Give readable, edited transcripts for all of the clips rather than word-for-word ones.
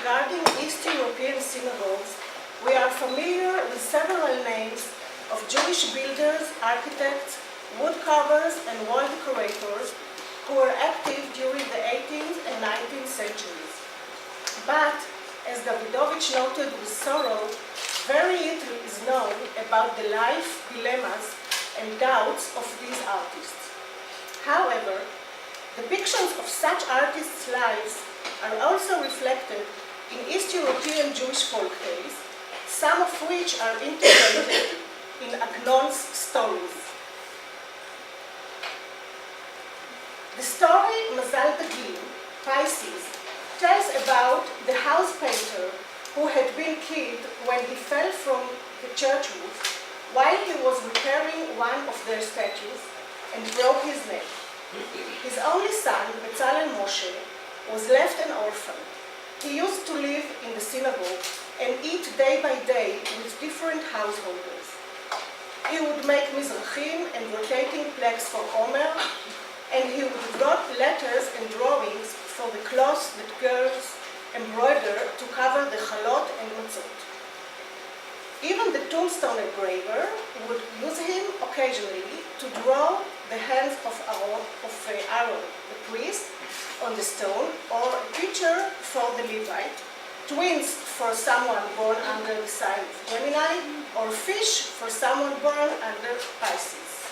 regarding East European synagogues, we are familiar with several names of Jewish builders, architects, wood carvers, and wall decorators who were active during the 18th and 19th centuries. But, as Davidovich noted with sorrow, very little is known about the life dilemmas and doubts of these artists. However, depictions of such artists' lives are also reflected in East European Jewish folk tales, some of which are integrated in Agnon's stories. The story Mazal Dagim, Pisces, tells about the house painter who had been killed when he fell from the church roof while he was repairing one of their statues and broke his neck. His only son, Bezalel Moshe, was left an orphan. He used to live in the synagogue and eat day by day with different householders. He would make mizrachim and rotating plaques for Omer, and he would write letters and drawings for the cloths that girls embroider to cover the chalot and matzot. Even the tombstone engraver would use him occasionally to draw the hands of Aaron, the priest, on the stone, or a picture for the Levite, twins for someone born under the sign of Gemini, or fish for someone born under Pisces.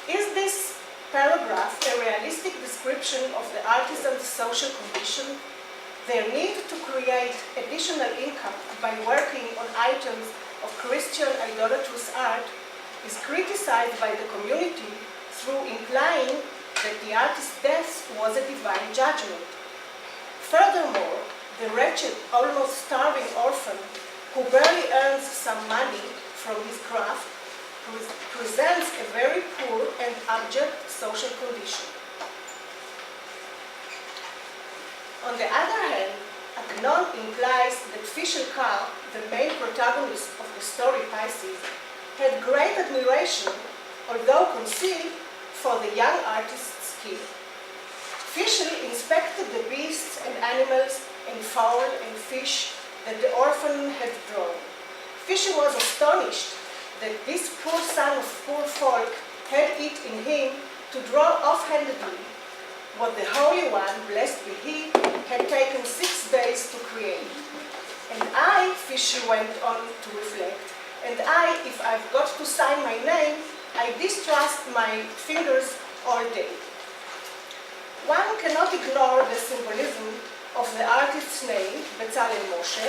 Is this paragraph a realistic description of the artisan's social condition? Their need to create additional income by working on items of Christian idolatrous art is criticized by the community through implying that the artist's death was a divine judgment. Furthermore, the wretched, almost starving orphan who barely earns some money from his craft presents a very poor and abject social condition. On the other hand, Agnon implies that Fischel Karl, the main protagonist of the story Pisces, had great admiration, although concealed, for the young artist's skill. Fischel inspected the beasts and animals and fowl and fish that the orphan had drawn. Fischel was astonished that this poor son of poor folk had it in him to draw offhandedly what the Holy One, blessed be he, had taken 6 days to create. And I, Fischel went on to reflect, and I, if I've got to sign my name, I distrust my fingers all day. One cannot ignore the symbolism of the artist's name, Bezalel Moshe,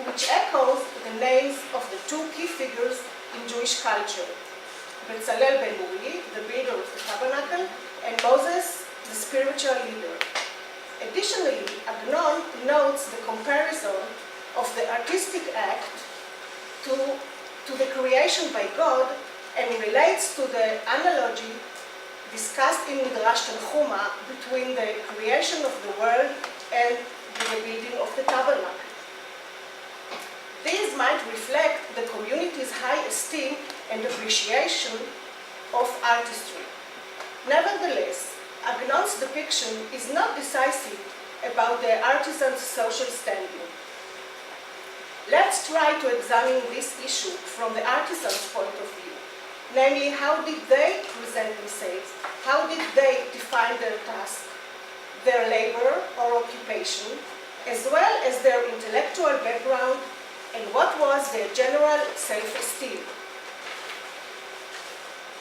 which echoes the names of the two key figures in Jewish culture, Bezalel ben Uri, the builder of the tabernacle, and Moses, the spiritual leader. Additionally, Agnon notes the comparison of the artistic act to the creation by God and relates to the analogy discussed in Midrash Tanchuma between the creation of the world and the building of the tabernacle. These might reflect the community's high esteem and appreciation of artistry. Nevertheless, Agnon's depiction is not decisive about the artisan's social standing. Let's try to examine this issue from the artisan's point of view. Namely, how did they present themselves? How did they define their task, their labor or occupation, as well as their intellectual background, and what was their general self-esteem?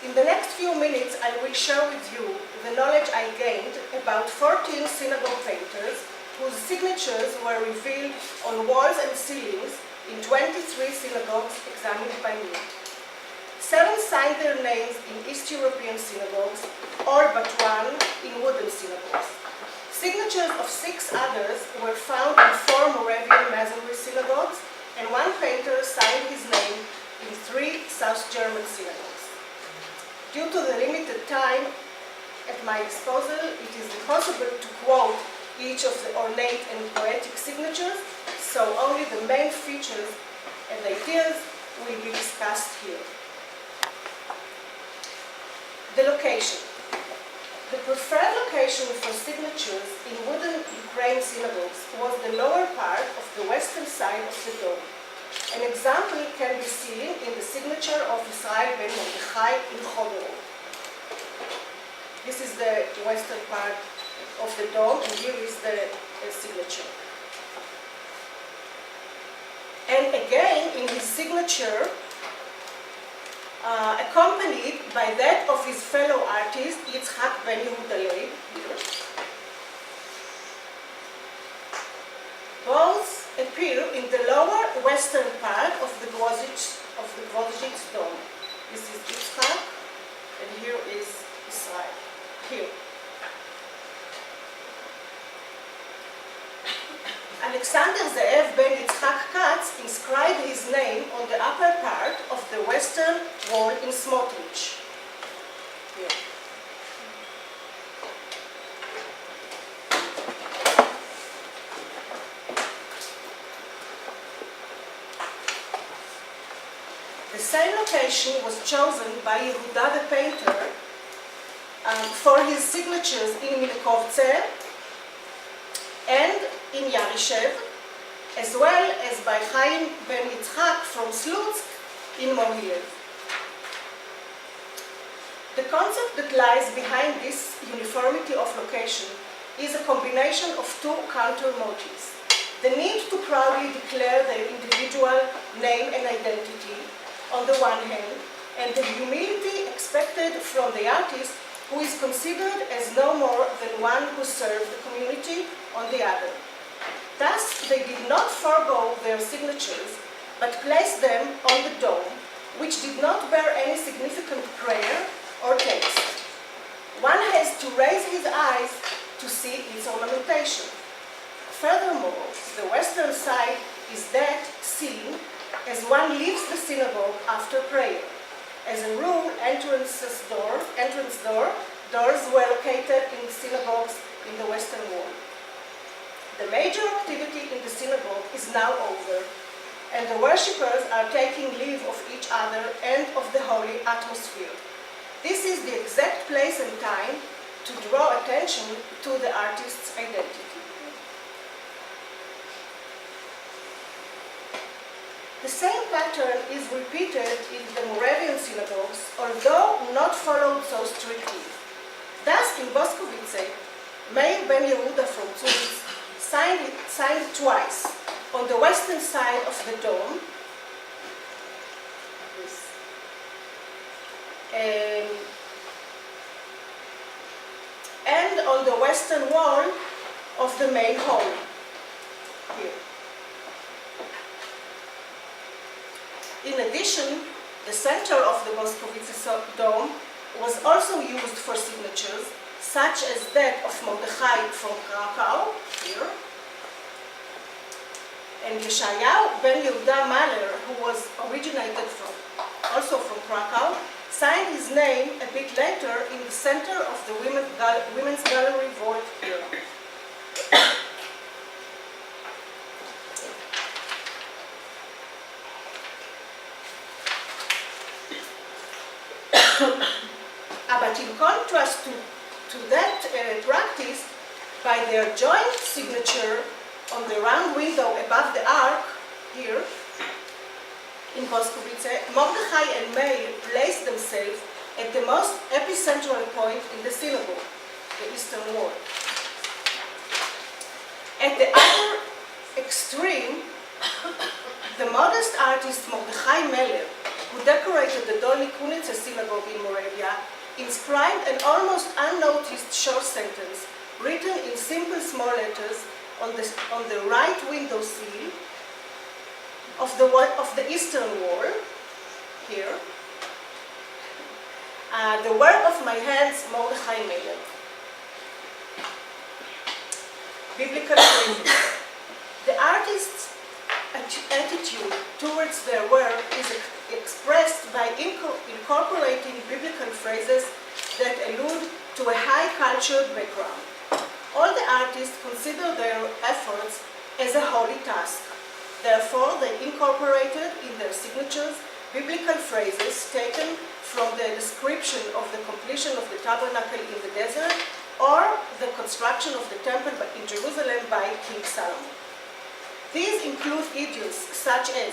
In the next few minutes, I will share with you the knowledge I gained about 14 synagogue painters whose signatures were revealed on walls and ceilings in 23 synagogues examined by me. 7 signed their names in East European synagogues, all but one in wooden synagogues. Signatures of 6 others were found in 4 Moravian Masonry synagogues, and one painter signed his name in 3 South German synagogues. Due to the limited time at my disposal, it is impossible to quote each of the ornate and poetic signatures, so only the main features and ideas will be discussed here. The location. The preferred location for signatures in wooden Ukraine synagogues was the lower part of the western side of the dome. An example can be seen in the signature of Israel ben Mordechai in Choderot. This is the western part of the dome, and here is the signature. And again, in his signature, accompanied by that of his fellow artist, Yitzhak ben Yehuda Leib, here. Both appear in the lower western part of the Gvozdzic's dome. This is Yitzhak, and here is Israel. Here. Alexander Ze'ev ben Yitzhak Katz inscribed his name on the upper part of the western wall in Smotrich. Here. The same location was chosen by Yehuda the painter for his signatures in Milkovce and in Yarishev, as well as by Chaim ben Yitzhak from Slutsk in Mohiliev. The concept that lies behind this uniformity of location is a combination of two counter motives: the need to proudly declare their individual name and identity on the one hand, and the humility expected from the artist, who is considered as no more than one who served the community, on the other. Thus, they did not forego their signatures, but placed them on the dome, which did not bear any significant prayer or text. One has to raise his eyes to see its ornamentation. Furthermore, the western side is that seen as one leaves the synagogue after prayer. As a rule, entrance doors were located in synagogues in the western wall. The major activity in the synagogue is now over, and the worshippers are taking leave of each other and of the holy atmosphere. This is the exact place and time to draw attention to the artist's identity. The same pattern is repeated in the Moravian synagogues, although not followed so strictly. Thus, in Boskovice, Meir ben Yehuda from Zurich signed twice, on the western side of the dome, and on the western wall of the main hall, here. In addition, the center of the Boskovice dome was also used for signatures, such as that of Mordechai from Krakow, here, and Yeshayahu ben Yehuda Mahler, who was originated also from Krakow, signed his name a bit later in the center of the women's gallery vault here. But in contrast to that practice, by their joint signature on the round window above the ark, here, in Boskovice, Mordechai and Meir placed themselves at the most epicentral point in the synagogue, the eastern wall. At the other extreme, the modest artist Mordechai Meller, who decorated the Dolny Kunitsa synagogue in Moravia, inscribed an almost unnoticed short sentence written in simple small letters on the right window sill of the eastern wall, here. The work of my hands, Mordechai Meller. Biblical phrases. The artist's attitude towards their work is expressed by incorporating biblical phrases that allude to a high-cultured background. All the artists consider their efforts as a holy task. Therefore, they incorporated in their signatures biblical phrases taken from the description of the completion of the tabernacle in the desert or the construction of the temple in Jerusalem by King Solomon. These include idioms such as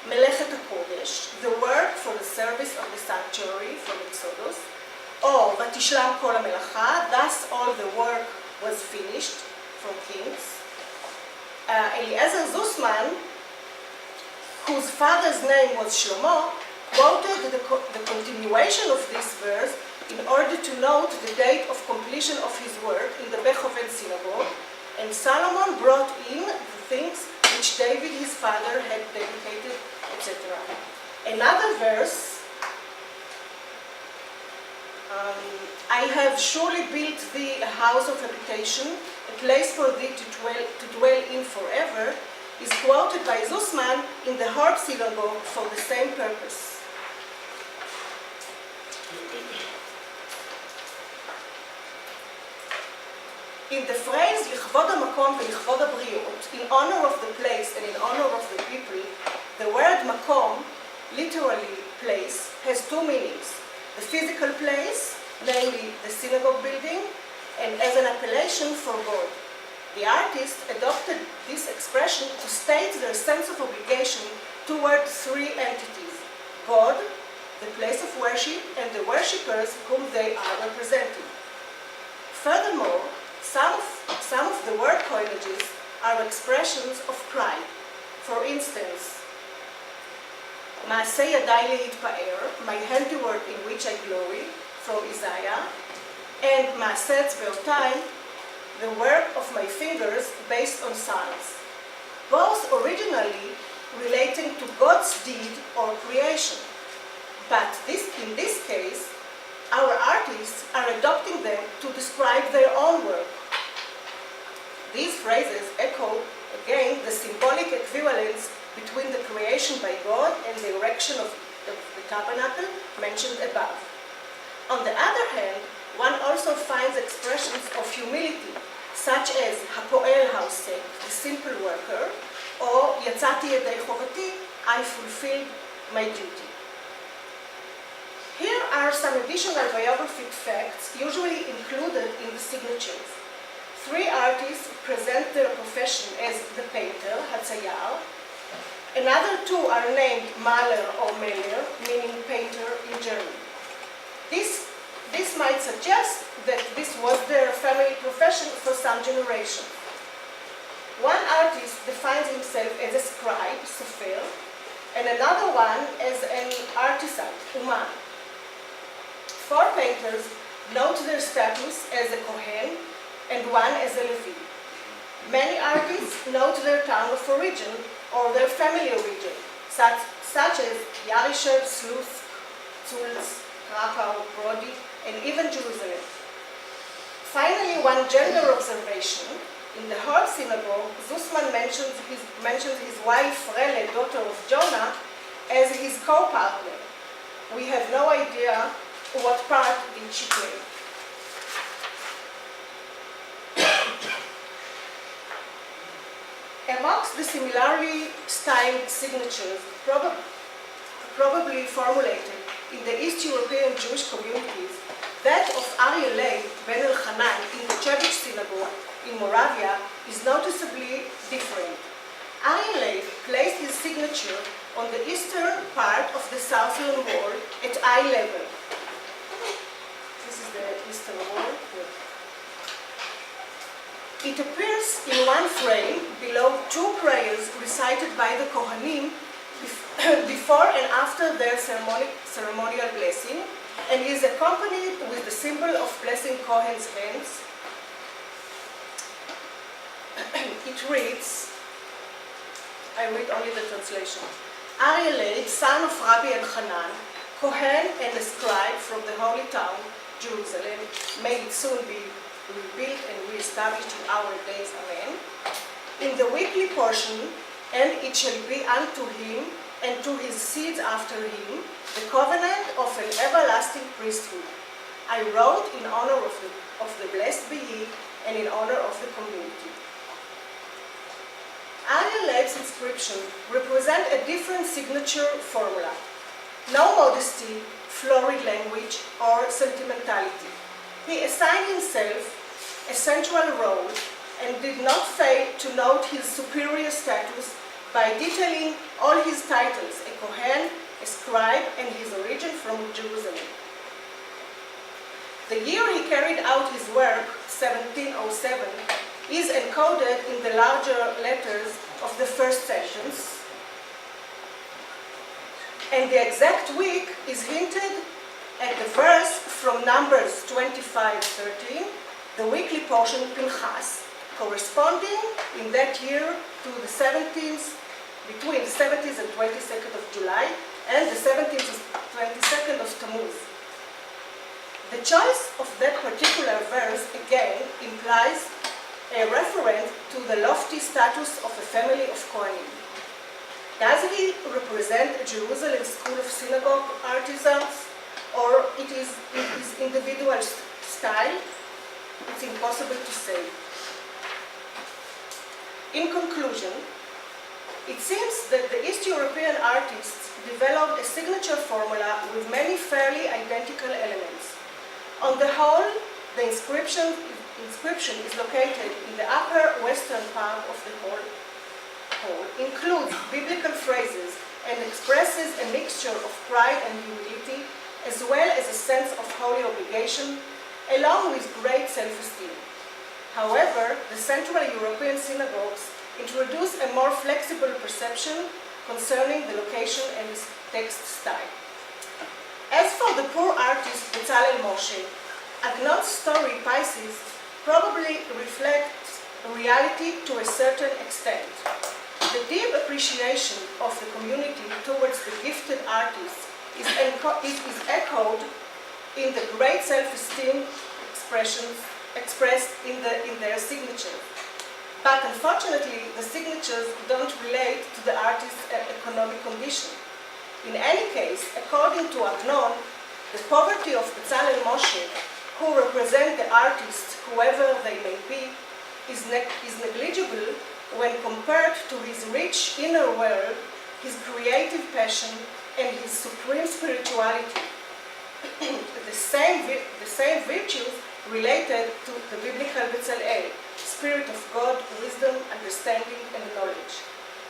Melechet HaKodesh, the work for the service of the sanctuary from Exodus, or Vatishlam Kol HaMelacha, thus all the work was finished from Kings. Eliezer Zussman, whose father's name was Shlomo, quoted the continuation of this verse in order to note the date of completion of his work in the Bechoven synagogue, and Solomon brought in the things which David his father had dedicated, etc. Another verse, I have surely built thee a house of habitation, a place for thee to dwell in forever, is quoted by Zussman in the Horb Synagogue for the same purpose. In the phrase לכבוד המקום ולכבוד הבריות, in honor of the place and in honor of the people, the word makom, literally place, has two meanings. The physical place, namely the synagogue building, and as an appellation for God. The artist adopted this expression to state their sense of obligation toward three entities: God, the place of worship, and the worshippers whom they are representing. Furthermore, some of the word coinages are expressions of pride. For instance, מעשה ידיי להתפאר, my handiwork in which I glory, from Isaiah, and מעשה אצבעותיי, the work of my fingers, based on Psalms, both originally relating to God's deed or creation. But in this case, our artists are adopting them to describe their own work. These phrases echo again the symbolic equivalence between the creation by God and the erection of the tabernacle mentioned above. On the other hand, one also finds expressions of humility, such as הפועל העוסק, the simple worker, or יצאתי ידי חובתי, I fulfilled my duty. Here are some additional biographic facts usually included in the signatures. 3 artists present their profession as the painter, Hatzayar. Another 2 are named Maler or Meller, meaning painter in German. This might suggest that this was their family profession for some generations. One artist defines himself as a scribe, sofer, and another one as an artisan, uman. 4 painters note their status as a Kohen and one as a Levi. Many artists note their town of origin or their family origin, such as Yarishev, Slutsk, Zulz, Krakow, Brody, and even Jerusalem. Finally, one gender observation. In the Horb Synagogue, Zussman mentions his wife, Rele, daughter of Jonah, as his co-partner. We have no idea what part did she play. Amongst the similarly styled signatures probably formulated in the East European Jewish communities, that of Aryeh Leib ben Elchanan in the Chebich synagogue in Moravia is noticeably different. Aryeh Leib placed his signature on the eastern part of the southern wall at eye level. This is the eastern wall. It appears in one frame below 2 prayers recited by the Kohanim before and after their ceremonial blessing, and is accompanied with the symbol of blessing Kohen's hands. It reads, I read only the translation. Aryeh Leib, son of Rabbi Elchanan, Kohen and a scribe from the holy town, Jerusalem, may it soon be rebuilt and re-established in our days, amen. In the weekly portion, and it shall be unto him and to his seeds after him, the covenant of an everlasting priesthood. I wrote in honor of the blessed be he, and in honor of the community. Aryeh Leib's inscription represent a different signature formula. no modesty, florid language, or sentimentality. He assigned himself a central role and did not fail to note his superior status by detailing all his titles, a Kohen, a scribe, and his origin from Jerusalem. The year he carried out his work, 1707, is encoded in the larger letters of the first sessions, and the exact week is hinted at the verse from Numbers 25:13, the weekly portion Pinchas, corresponding in that year to the 17th, between the 17th and 22nd of July, and the 17th and 22nd of Tammuz. The choice of that particular verse again implies a reference to the lofty status of a family of Kohanim. Does he represent Jerusalem's school of synagogue artisans, or it is his individual style? It's impossible to say. In conclusion, it seems that the East European artists developed a signature formula with many fairly identical elements. On the whole, the inscription is located in the upper western part of the hall, includes biblical phrases, and expresses a mixture of pride and humility, as well as a sense of holy obligation, along with great self-esteem. However, the Central European synagogues introduce a more flexible perception concerning the location and its text style. As for the poor artist Bezalel Moshe, Agnon's story Pisces probably reflects reality to a certain extent. The deep appreciation of the community towards the gifted artists is echoed in the great self-esteem expressed in their signatures. But unfortunately, the signatures don't relate to the artist's economic condition. In any case, according to Agnon, the poverty of Bezalel Moshe, who represent the artists, whoever they may be, is negligible when compared to his rich inner world, his creative passion, and his supreme spirituality. the same virtues related to the biblical Bezalel, spirit of God, wisdom, understanding, and knowledge.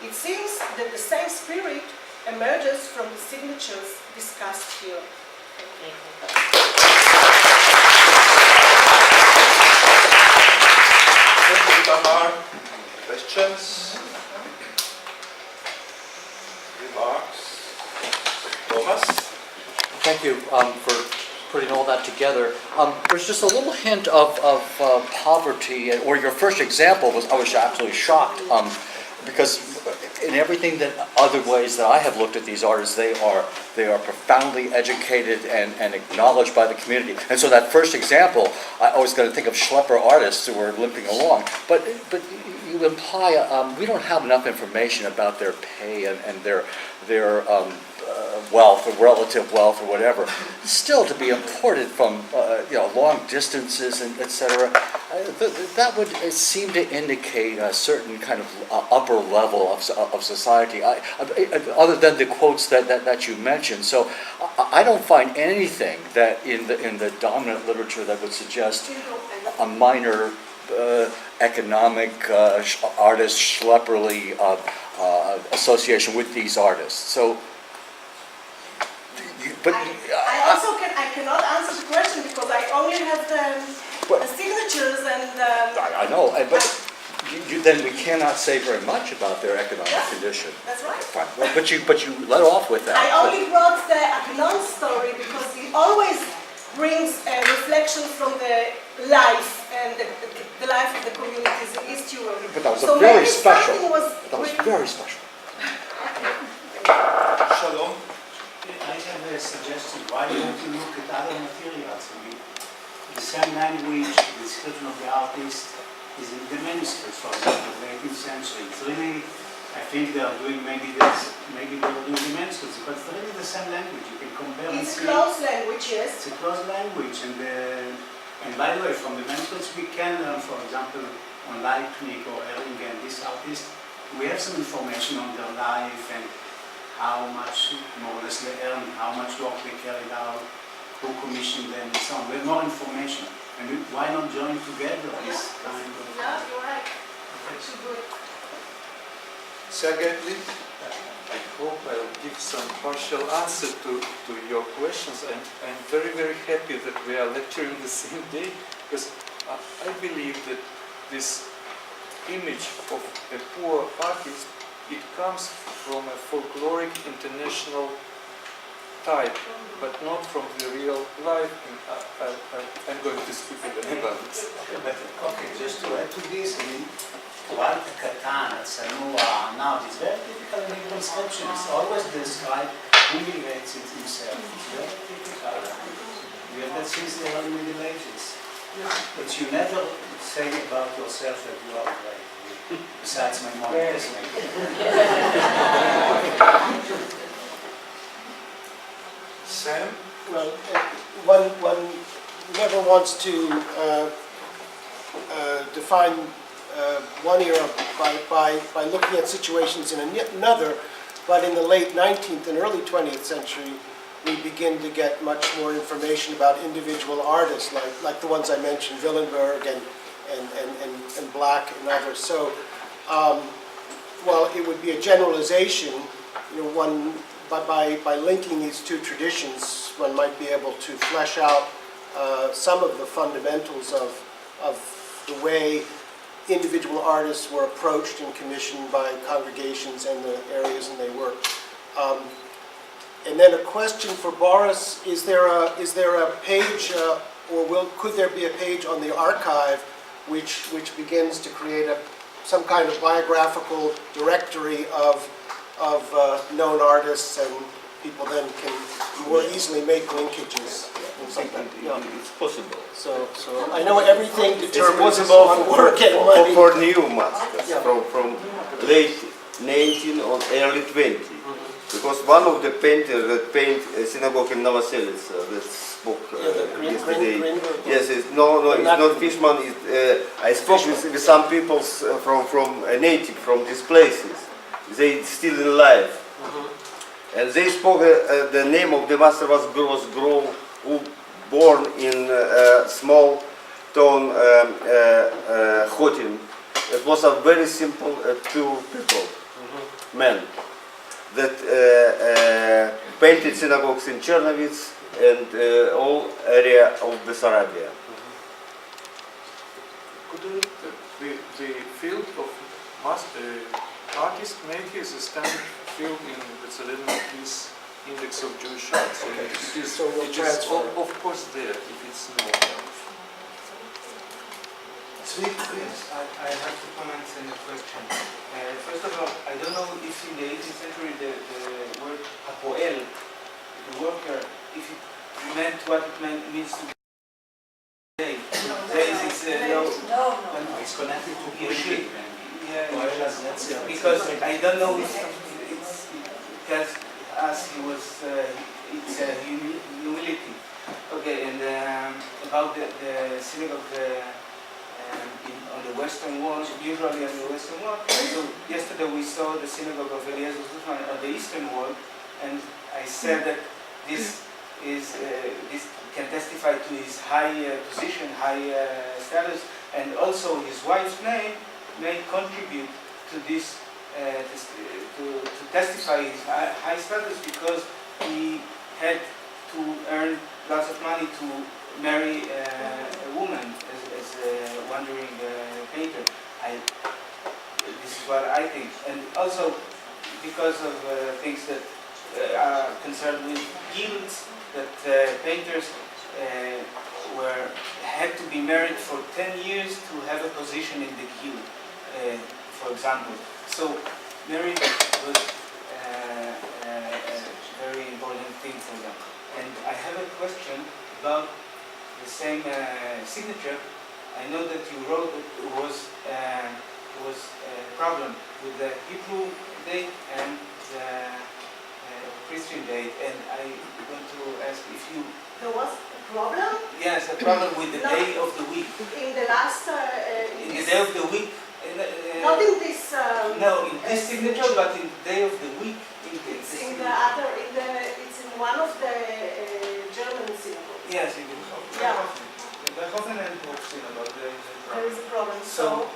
It seems that the same spirit emerges from the signatures discussed here. Thank you, Tamar. Questions? Remarks? Thomas? Thank you for putting all that together. There's just a little hint of poverty, or your first example I was absolutely shocked because in everything that other ways that I have looked at these artists, they are profoundly educated and acknowledged by the community. And so that first example, I always got to think of schlepper artists who were limping along. But you imply we don't have enough information about their pay and their wealth or relative wealth or whatever. Still, to be imported from long distances and etc. That would seem to indicate a certain kind of upper level of society, other than the quotes that you mentioned. So I don't find anything that in the dominant literature that would suggest a minor economic artist schlepperly association with these artists. So. But I cannot answer the question because I only have the signatures and. I know, but then we cannot say very much about their economic condition. That's right. Fine. Well, but you let off with that. I only brought the Agnon story because it always brings a reflection from the life and the life of the communities in East Europe. But that was very special. That was very special. Shalom. I have a suggestion. Why don't you look at other materials? I mean, the same language, the description of the artist is in the manuscripts, for example, the 18th century. It's really, I think they are doing maybe they are doing the manuscripts, but it's really the same language. You can compare. It's close language, yes. It's a close language, and by the way, from the manuscripts we can learn, for example, on Leibniz or Erlinger, this artist, we have some information on their life and how much more or less they earn, how much work they carried out, who commissioned them, and so on. We have more information. And why not join together this kind of... Yeah, you're right. Should do it. Secondly, I hope I'll give some partial answer to your questions. I'm very, very happy that we are lecturing the same day, because I believe that this image of a poor artist, it comes from a folkloric international type, but not from the real life. And I'm going to speak in the Netherlands. Okay, just to add to this, I mean, Walter Katan, Sanua, now it's very typical in Hebrew inscription. It's always described who relates it himself. It's very typical. We have that since the early Middle Ages. But you never say about yourself that you are great. Besides my mom, yes. Sam, Well, one never wants to define one era by looking at situations in another, but in the late 19th and early 20th century, we begin to get much more information about individual artists, like the ones I mentioned, Willenberg and Black and others. So, while it would be a generalization, one by linking these two traditions, one might be able to flesh out some of the fundamentals of the way individual artists were approached and commissioned by congregations and the areas and they worked. And then a question for Boris: Is there a page, or could there be a page on the archive which begins to create some kind of biographical directory of known artists, and people then can more easily make linkages and something? Yeah. It's possible. So I know everything It's determines possible work and money. for new masters Yeah. from late 19 or early 20. Because one of the painters that paint a synagogue in Novoselitsa that spoke yesterday. Yes, it's not Fishman. I spoke with some people from a native from these places. They still alive, and they spoke. The name of the master was Grove, who born in a small town Khotin. It was a very simple, pure people, men that painted synagogues in Chernovitz and all area of Bessarabia. Could the field of artist making is a standard field in this index of Jewish art, so it is of course there if it's known. I have to comment on the question. First of all, I don't know if in the 18th century the word hapoel, the worker, if it meant what it means to be today. It's connected to Berg. Yeah, because I don't know if it's because as he was, it's humility. Okay, and about the synagogue on the Western Wall, usually on the Western Wall. So yesterday we saw the synagogue of Eliezer Zussman on the Eastern Wall, and I said that this can testify to his high position, high status, and also his wife's name may contribute to this, to testify his high status, because he had to earn lots of money to marry a woman as a wandering painter. This is what I think, and also because of things that are concerned with guilds, that painters had to be married for 10 years to have a position in the guild, for example. So marriage was a very important thing for them. And I have a question about the same signature. I know that you wrote that it was a problem with the Hebrew date and the Christian date, and I want to ask if you... There was a problem? Yes, a problem with the day of the week. In the last... In the day of the week? Not in this... No, in this signature, but in the day of the week It's in the other, it's in one of the German synagogues. Yes, it is. Yeah. The Hoffenheim synagogue, there is a There problem. is a problem, so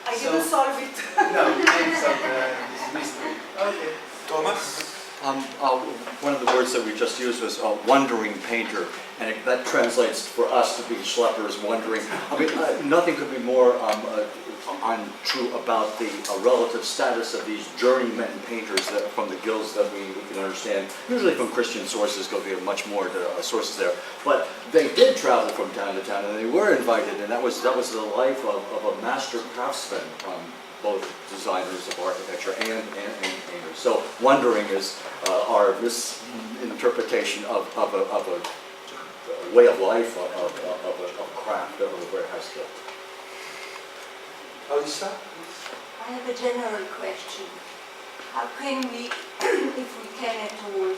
I so- didn't solve it. No, you didn't solve this mystery. Okay. Thomas? One of the words that we just used was wandering painter, and that translates for us to be schleppers, wandering. I mean, nothing could be more untrue about the relative status of these journeymen painters that, from the guilds that we can understand. Usually from Christian sources, because we have much more sources there. But they did travel from town to town, and they were invited, and that was the life of a master craftsman, both designers of architecture and painters. So wandering is our misinterpretation of a way of life, of a craft, of a very high skill. Alisa? I have a general question. How can we, if we can at all,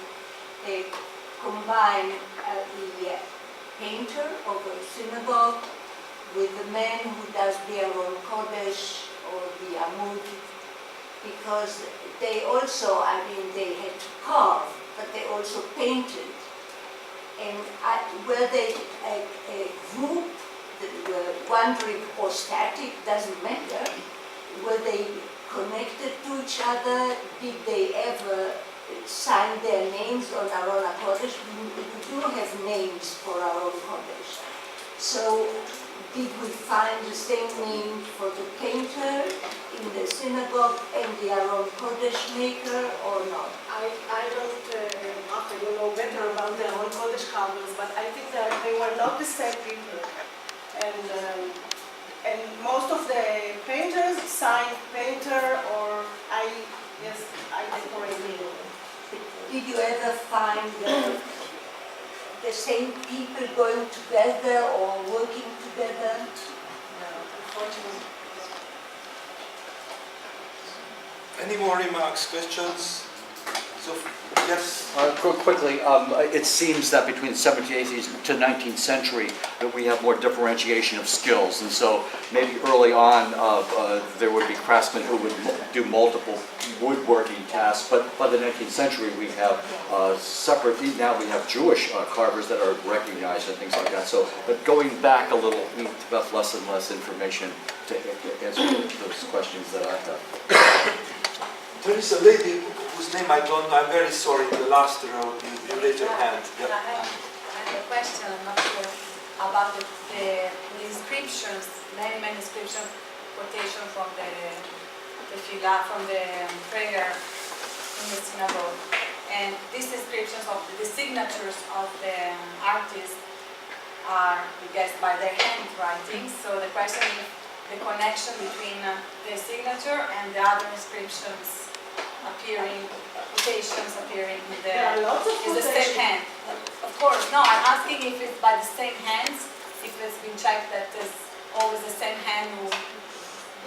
combine the painter of a synagogue with the man who does the Aron Kodesh or the Amud? Because they also, I mean, they had to carve, but they also painted. And were they a group that were wandering or static, doesn't matter. Were they connected to each other? Did they ever sign their names on Aron HaKodesh? We do have names for Aron Kodesh. So did we find the same name for the painter in the synagogue and the Aron Kodesh maker or not? I don't know better about the Aron Kodesh carvers, but I think that they were not the same people. And most of the painters signed painter or I decorated. Did you ever find the same people going together or working together? No, unfortunately. Any more remarks, questions? So, yes? Quickly, it seems that between the 17th, 18th to 19th century that we have more differentiation of skills, and so maybe early on there would be craftsmen who would do multiple woodworking tasks, but by the 19th century we have separate, now we have Jewish carvers that are recognized and things like that, so but going back a little, we have less and less information to answer those questions that I have. There is a lady whose name I don't know. I'm very sorry. In the last row, you raised your hand. I have a question, I'm not sure, about the inscriptions, many inscription quotation from the tefillah, from the prayer in the synagogue. And these inscriptions of the signatures of the artists are, I guess, by their handwriting. So the question is the connection between the signature and the other inscriptions appearing, quotations appearing in the, There are lots of is the same hand. Of course, no, I'm asking if it's by the same hands, if it's been checked that it's always the same hand who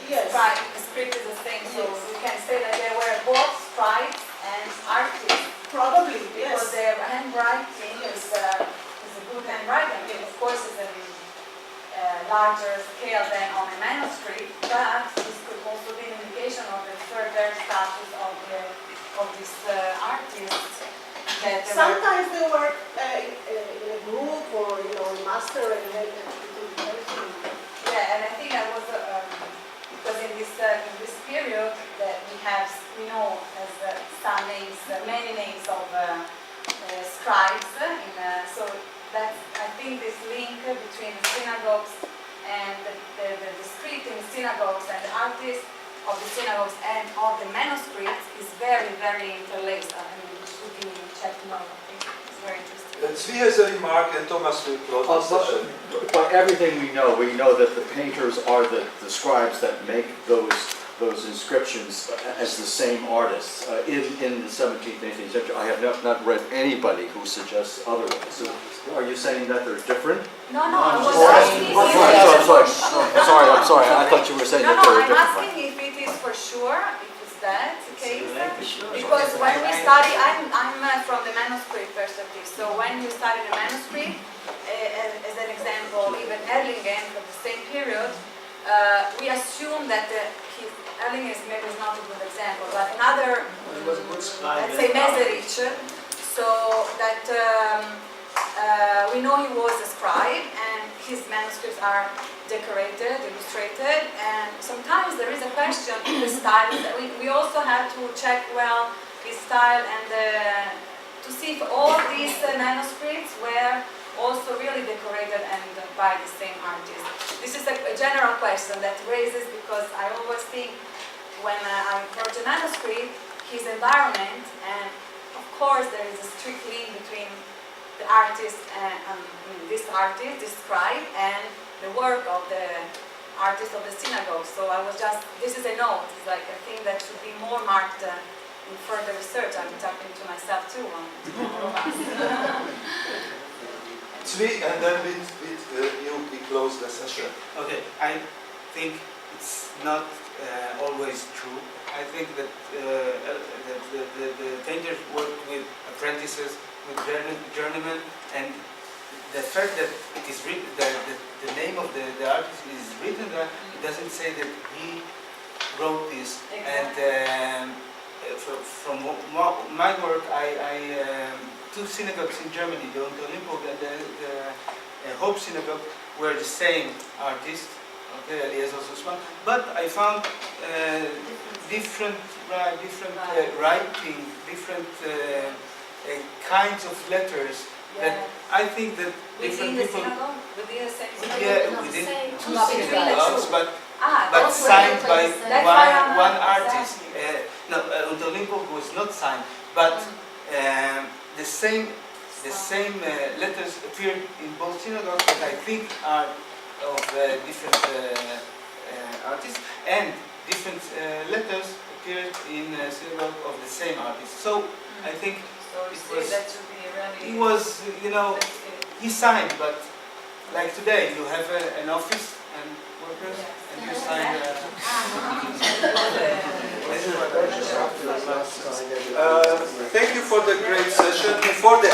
Yes. the script is the same, so we can say that they were both scribes and artists. Probably, Because yes. their handwriting is a good handwriting. Of course, it's a larger scale than on a manuscript, but this could also be an indication of the further status of this artist. That they were, Sometimes they work in a group or master and then do everything. yeah, and I think that was because in this period that we know as some names, many names of scribes. So that's, I think, this link between the synagogues and the script in the synagogues and the artists of the synagogues and of the manuscripts is very, very interlaced. I mean, it should be checked more. I think it's very interesting. Zvi has a remark, and Thomas will close the session. By everything we know that the painters are the scribes that make those inscriptions as the same artists. In the 17th and 18th century, I have not read anybody who suggests otherwise. So are you saying that they're different? No, I was asking if I'm sorry. I thought you were saying that they were I'm different. asking if it is for sure, if it's that case. Because when we study, I'm from the manuscript perspective. So when you study the manuscript, as an example, even Erlingen from the same period, we assume that Erling is maybe not a good example, but another, It was a good scribe. let's say Meserich, so that we know he was a scribe and his manuscripts are decorated, illustrated, and sometimes there is a question in the style. We also have to check well his style and to see if all these manuscripts were also really decorated and by the same artist. This is a general question that raises, because I always think when I approach a manuscript, his environment, and of course there is a strict link between the artist and this scribe, and the work of the artist of the synagogue. So I was just, this is a note, it's like a thing that should be more marked in further research. I'm talking to myself too. Tzvi, and then with you we close the session. Okay, I think it's not always true. I think that the painters work with apprentices, with journeymen, and the fact that it is written, the name of the artist is written there, it doesn't say that he wrote this. Exactly. And from my work, two synagogues in Germany, the Olympog and the Hope Synagogue, were the same artist, okay, Eliezer Sussman, but I found different writing, different kinds of letters. That I think that different Within the people, synagogue? Within the same synagogue? yeah, within two Not between the synagogues, two. but That's signed by That's why I'm one not- artist. No, Olympog was not signed, but the same letters appeared in both synagogues that I think are of different artists, and different letters appeared in synagogue of the same artist. So I think So you it see, was- that should be really... he was, he signed, but like today, you have an office and workers, and you sign. Thank you for the great session. Before the